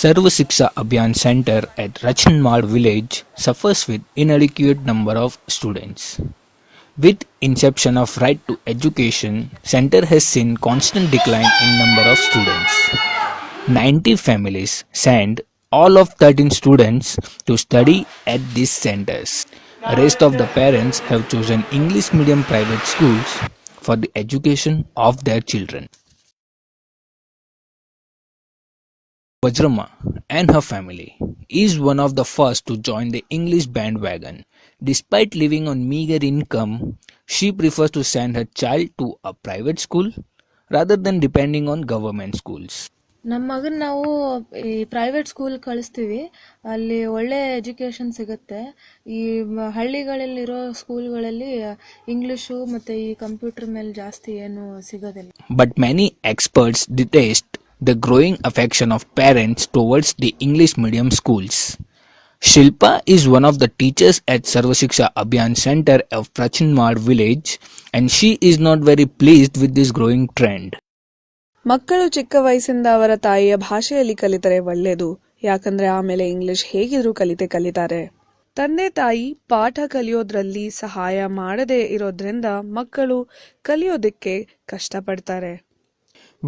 Sarva Shiksha Abhiyan Center at Rachanmad village suffers with inadequate number of students. With inception of right to education, center has seen constant decline in number of students. 90 families send all of 13 students to study at these centers. Rest of the parents have chosen English medium private schools for the education of their children. Vajrama and her family is one of the first to join the English bandwagon. Despite living on meager income, she prefers to send her child to a private school rather than depending on government schools. ನಮ್ಮ ಮಗನ ನಾವು ಈ private school ಕಳಿಸ್ತೀವಿ. ಅಲ್ಲಿ ಒಳ್ಳೆ education ಸಿಗುತ್ತೆ. ಈ ಹಳ್ಳಿಗಳಲ್ಲಿರೋ ಸ್ಕೂಲ್ಗಳಲ್ಲಿ English ಮತ್ತೆ ಈ ಕಂಪ್ಯೂಟರ್ ಮೇಲೆ ಜಾಸ್ತಿ ಏನು ಸಿಗೋದಿಲ್ಲ. But many experts detest the growing affection of parents towards the English medium schools. Shilpa is one of the teachers at Sarva Shiksha Abhiyan Center of Rachanmad village and she is not very pleased with this growing trend. ಮಕ್ಕಳು ಚಿಕ್ಕ ವಯಸ್ಸಿಂದ ಅವರ ತಾಯಿಯ ಭಾಷೆಯಲ್ಲಿ ಕಲಿತರೆ ಒಳ್ಳೆಯದು. ಯಾಕಂದ್ರೆ ಆಮೇಲೆ ಇಂಗ್ಲಿಷ್ ಹೇಗಿದ್ರು ಕಲಿತಾರೆ. ತಂದೆ ತಾಯಿ ಪಾಠ ಕಲಿಯೋದ್ರಲ್ಲಿ ಸಹಾಯ ಮಾಡದೇ ಇರೋದ್ರಿಂದ ಮಕ್ಕಳು ಕಲಿಯೋದಕ್ಕೆ ಕಷ್ಟಪಡ್ತಾರೆ.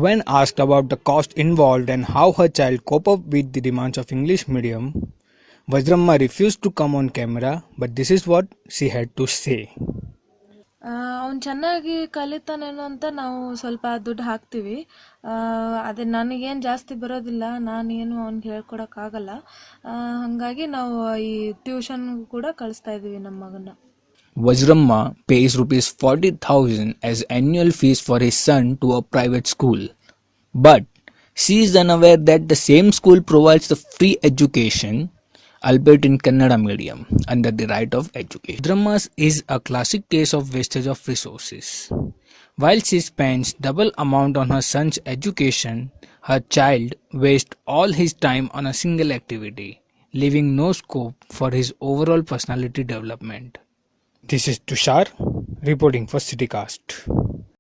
When asked about the cost involved and how her child cope up with the demands of English medium, Vajramma refused to come on camera, but this is what she had to say. ಅವ್ನು ಚೆನ್ನಾಗಿ ಕಲಿತಾನೇನೋ ಅಂತ ನಾವು ಸ್ವಲ್ಪ ದುಡ್ಡು ಹಾಕ್ತೀವಿ. ಅದೇ ನನಗೇನು ಜಾಸ್ತಿ ಬರೋದಿಲ್ಲ, ನಾನೇನು ಅವ್ನಿಗೆ ಹೇಳ್ಕೊಡಕ್ಕಾಗಲ್ಲ. ಹಾಗಾಗಿ ನಾವು ಈ ಟ್ಯೂಷನ್ ಕೂಡ ಕಳಿಸ್ತಾ ಇದೀವಿ ನಮ್ಮ ಮಗನ. Vajramma pays rupees 40,000 as annual fees for his son to a private school. But she is unaware that the same school provides the free education, albeit in Kannada medium, under the right of education. Vajramma's is a classic case of wastage of resources. While she spends double amount on her son's education, her child wastes all his time on a single activity, leaving no scope for his overall personality development. This is Tushar reporting for CityCast.